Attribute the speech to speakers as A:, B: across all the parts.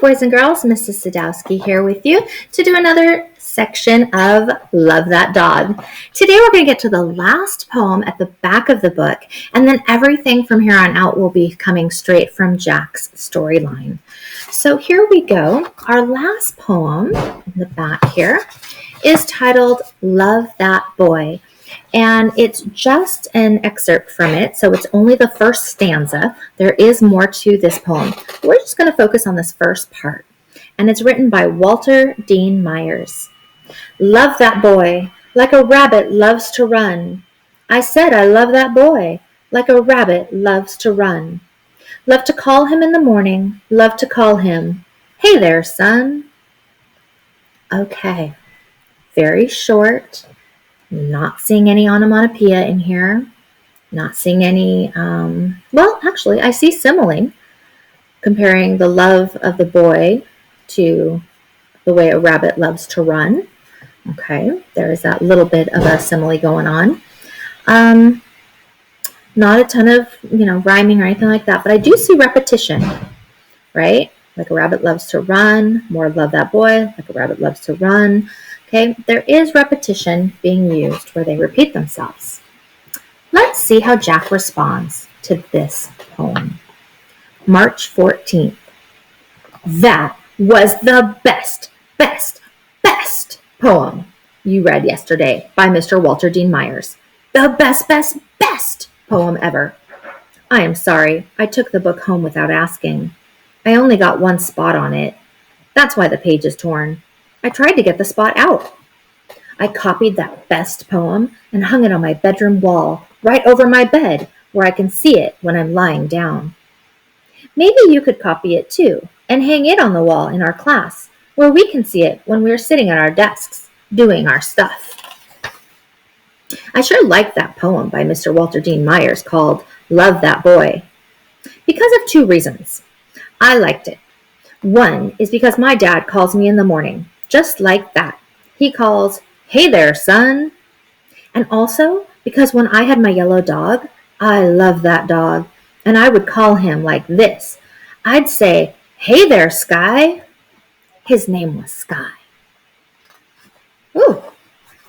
A: boys and girls, Mrs. Sadowski here with you to do another section of Love That Dog. Today we're going to get to the last poem at the back of the book, and then everything from here on out will be coming straight from Jack's storyline. So here we go. Our last poem in the back here is titled Love That Boy. And it's just an excerpt from it, so it's only the first stanza. There is more to this poem. We're just going to focus on this first part. And it's written by Walter Dean Myers. Love that boy, like a rabbit loves to run. I said I love that boy, like a rabbit loves to run. Love to call him in the morning, love to call him, hey there, son. Okay, very short. Not seeing any onomatopoeia in here. Not seeing any, well, actually, I see simile, comparing the love of the boy to the way a rabbit loves to run. Okay, there is that little bit of a simile going on. Not a ton of, rhyming or anything like that, but I do see repetition, right? Like a rabbit loves to run, more love that boy, like a rabbit loves to run. Okay, there is repetition being used where they repeat themselves. Let's see how Jack responds to this poem. March 14th. That was the best poem you read yesterday by Mr. Walter Dean Myers. The best poem ever. I am sorry, I took the book home without asking. I only got one spot on it. That's why the page is torn. I tried to get the spot out. I copied that best poem and hung it on my bedroom wall, right over my bed, where I can see it when I'm lying down. Maybe you could copy it too, and hang it on the wall in our class, where we can see it when we're sitting at our desks, doing our stuff. I sure liked that poem by Mr. Walter Dean Myers called Love That Boy, because of two reasons. I liked it. One is because my dad calls me in the morning, just like that. He calls, hey there, son. And also because when I had my yellow dog, I love that dog, and I would call him like this. I'd say, hey there, Sky. His name was Sky. Ooh,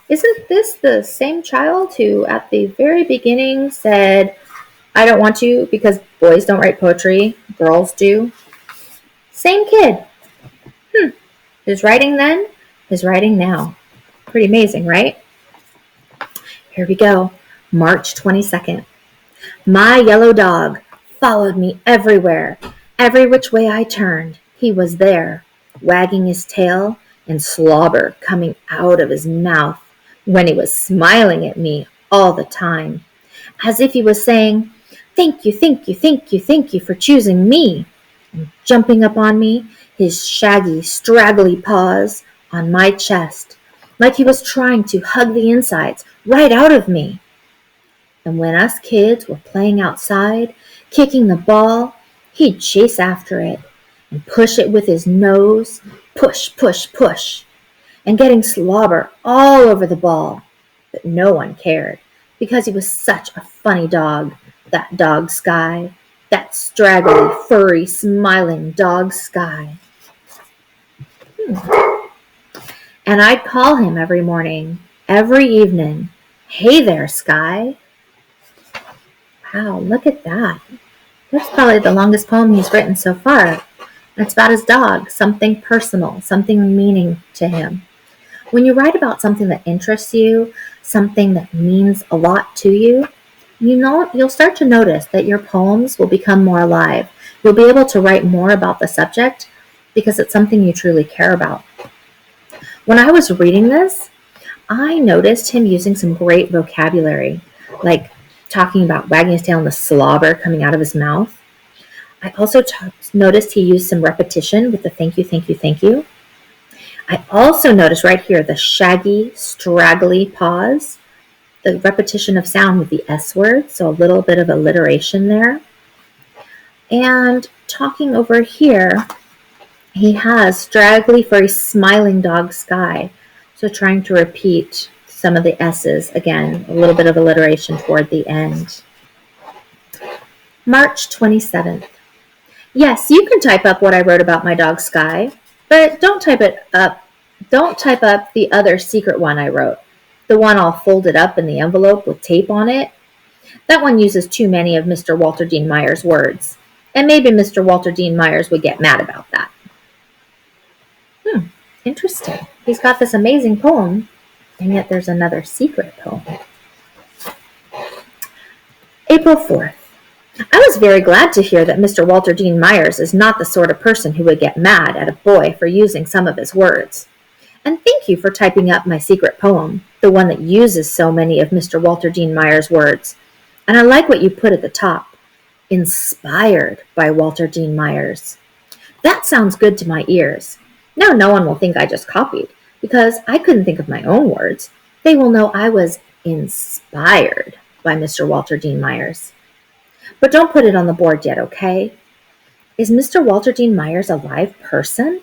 A: isn't this the same child who at the very beginning said, I don't want to because boys don't write poetry, girls do? Same kid. His writing then, his writing now. Pretty amazing, right? Here we go. March 22nd. My yellow dog followed me everywhere. Every which way I turned, he was there, wagging his tail and slobber coming out of his mouth when he was smiling at me all the time, as if he was saying, thank you for choosing me, and jumping up on me, his shaggy, straggly paws on my chest, like he was trying to hug the insides right out of me. And when us kids were playing outside, kicking the ball, he'd chase after it and push it with his nose, push, and getting slobber all over the ball. But no one cared, because he was such a funny dog, that dog Sky, that straggly, furry, smiling dog Sky. And I'd call him every morning, every evening, hey there, Sky. Wow, look at that. That's probably the longest poem he's written so far. And it's about his dog, something personal, something meaning to him. When you write about something that interests you, something that means a lot to you, you'll start to notice that your poems will become more alive. You'll be able to write more about the subject because it's something you truly care about. When I was reading this, I noticed him using some great vocabulary, like talking about wagging his tail and the slobber coming out of his mouth. I also noticed he used some repetition with the thank you. I also noticed right here the shaggy, straggly pause, the repetition of sound with the S word, so a little bit of alliteration there. And talking over here, he has straggly, furry, smiling dog Sky. So trying to repeat some of the S's. Again, a little bit of alliteration toward the end. March 27th. Yes, you can type up what I wrote about my dog Sky, but don't type it up. Don't type up the other secret one I wrote. The one all folded up in the envelope with tape on it. That one uses too many of Mr. Walter Dean Myers' words. And maybe Mr. Walter Dean Myers would get mad about that. Interesting. He's got this amazing poem, and yet there's another secret poem. April 4th. I was very glad to hear that Mr. Walter Dean Myers is not the sort of person who would get mad at a boy for using some of his words. And thank you for typing up my secret poem, the one that uses so many of Mr. Walter Dean Myers' words. And I like what you put at the top, inspired by Walter Dean Myers. That sounds good to my ears. Now no one will think I just copied, because I couldn't think of my own words. They will know I was inspired by Mr. Walter Dean Myers. But don't put it on the board yet, okay? Is Mr. Walter Dean Myers a live person?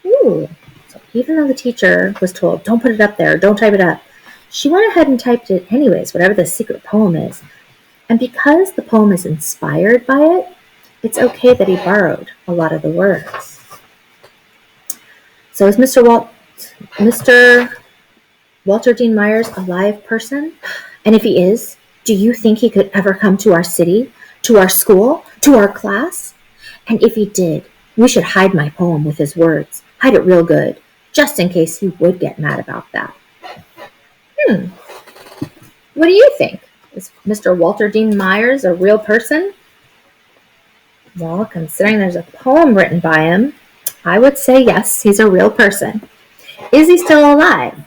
A: Ooh. So even though the teacher was told, don't put it up there, don't type it up, she went ahead and typed it anyways, whatever the secret poem is. And because the poem is inspired by it, it's okay that he borrowed a lot of the words. So is Mr. Walter Dean Myers a live person? And if he is, do you think he could ever come to our city, to our school, to our class? And if he did, we should hide my poem with his words. Hide it real good, just in case he would get mad about that. What do you think? Is Mr. Walter Dean Myers a real person? Well, considering there's a poem written by him, I would say yes, he's a real person. Is he still alive?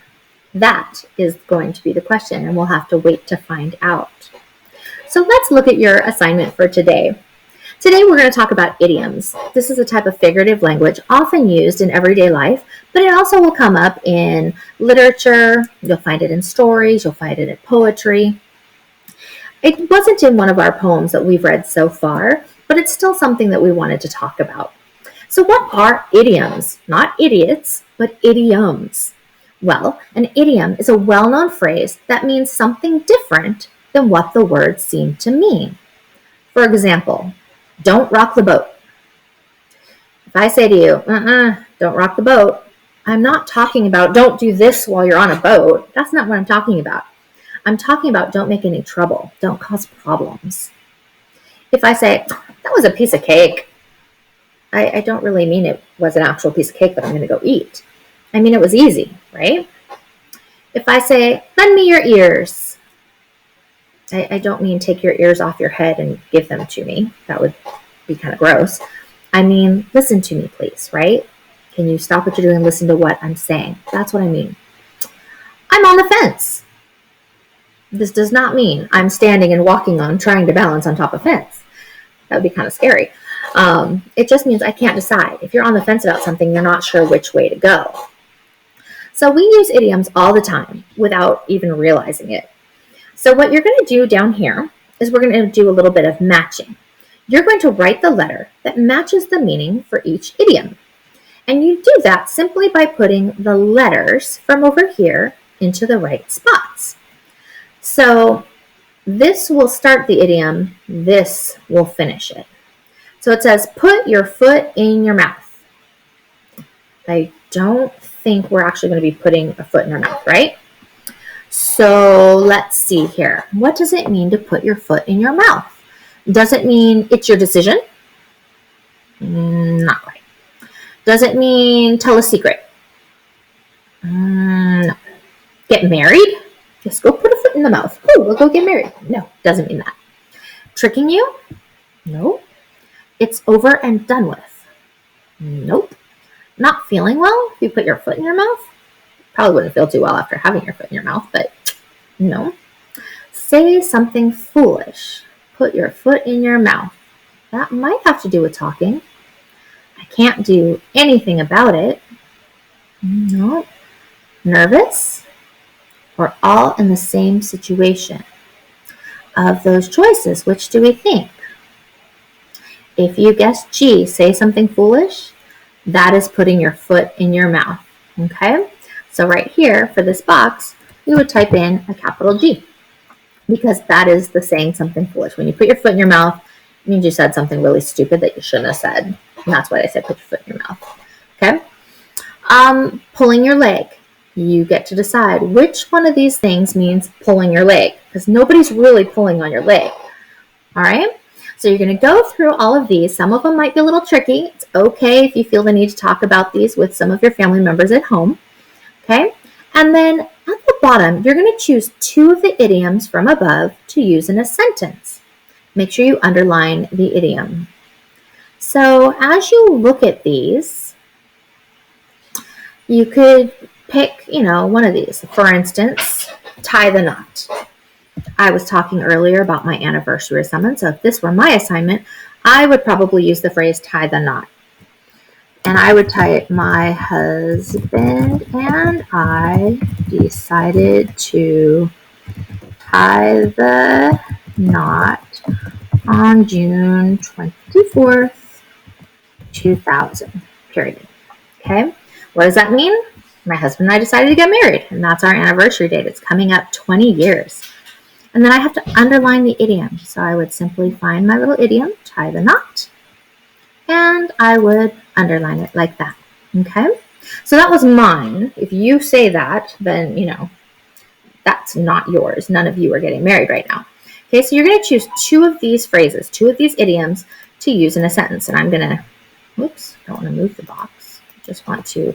A: That is going to be the question, and we'll have to wait to find out. So let's look at your assignment for today. Today we're going to talk about idioms. This is a type of figurative language often used in everyday life, but it also will come up in literature. You'll find it in stories. You'll find it in poetry. It wasn't in one of our poems that we've read so far, but it's still something that we wanted to talk about. So what are idioms? Not idiots, but idioms. Well, an idiom is a well-known phrase that means something different than what the words seem to mean. For example, don't rock the boat. If I say to you, don't rock the boat, I'm not talking about don't do this while you're on a boat. That's not what I'm talking about. I'm talking about don't make any trouble. Don't cause problems. If I say, that was a piece of cake, I don't really mean it was an actual piece of cake that I'm going to go eat. I mean it was easy, right? If I say, lend me your ears, I don't mean take your ears off your head and give them to me. That would be kind of gross. I mean, listen to me, please, right? Can you stop what you're doing and listen to what I'm saying? That's what I mean. I'm on the fence. This does not mean I'm standing and walking on, trying to balance on top of a fence. That would be kind of scary. It just means I can't decide. If you're on the fence about something, you're not sure which way to go. So we use idioms all the time without even realizing it. So what you're going to do down here is we're going to do a little bit of matching. You're going to write the letter that matches the meaning for each idiom. And you do that simply by putting the letters from over here into the right spots. So this will start the idiom, this will finish it. So it says, put your foot in your mouth. I don't think we're actually going to be putting a foot in our mouth, right? So let's see here. What does it mean to put your foot in your mouth? Does it mean it's your decision? Not quite. Does it mean tell a secret? No. Get married? Just go put a foot in the mouth. Oh, we'll go get married. No, doesn't mean that. Tricking you? No. It's over and done with. Nope. Not feeling well if you put your foot in your mouth? Probably wouldn't feel too well after having your foot in your mouth, but no. Say something foolish. Put your foot in your mouth. That might have to do with talking. I can't do anything about it. No. Nervous? We're all in the same situation. Of those choices, which do we think? If you guess G, say something foolish, that is putting your foot in your mouth. Okay? So right here, for this box, we would type in a capital G, because that is the saying something foolish. When you put your foot in your mouth, means you said something really stupid that you shouldn't have said. And that's why I said put your foot in your mouth. Okay? Pulling your leg. You get to decide which one of these things means pulling your leg, because nobody's really pulling on your leg. All right? So you're going to go through all of these. Some of them might be a little tricky. It's okay if you feel the need to talk about these with some of your family members at home. Okay? And then at the bottom, you're going to choose 2 of the idioms from above to use in a sentence. Make sure you underline the idiom. So as you look at these, you could pick, one of these. For instance, tie the knot. I was talking earlier about my anniversary assignment, so if this were my assignment, I would probably use the phrase tie the knot. And I would type, my husband and I decided to tie the knot on June 24th, 2000, period. Okay, what does that mean? My husband and I decided to get married, and that's our anniversary date. It's coming up 20 years. And then I have to underline the idiom. So I would simply find my little idiom, tie the knot, and I would underline it like that. Okay? So that was mine. If you say that, then, that's not yours. None of you are getting married right now. Okay, so you're going to choose 2 of these phrases, 2 of these idioms to use in a sentence. And I'm going to, whoops, don't want to move the box. Just want to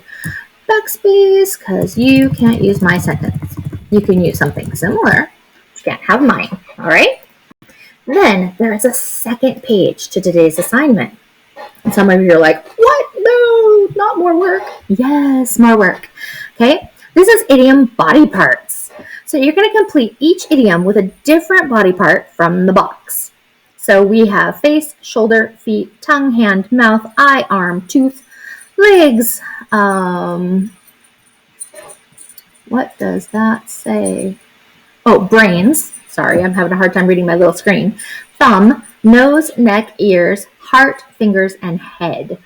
A: backspace because you can't use my sentence. You can use something similar. You can't have mine, all right? Then there is a second page to today's assignment. And some of you are like, what? No, not more work. Yes, more work. Okay, this is idiom body parts. So you're going to complete each idiom with a different body part from the box. So we have face, shoulder, feet, tongue, hand, mouth, eye, arm, tooth, legs. What does that say? Oh, brains. Sorry, I'm having a hard time reading my little screen. Thumb, nose, neck, ears, heart, fingers, and head.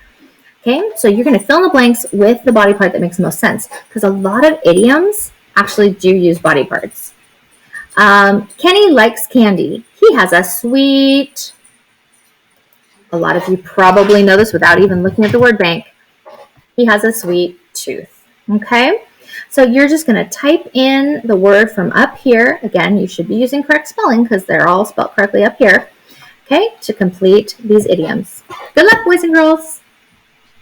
A: Okay, so you're going to fill in the blanks with the body part that makes the most sense, because a lot of idioms actually do use body parts. Kenny likes candy. He has a sweet, a lot of you probably know this without even looking at the word bank. He has a sweet tooth. Okay, so you're just going to type in the word from up here. Again, you should be using correct spelling because they're all spelled correctly up here. Okay, to complete these idioms. Good luck, boys and girls.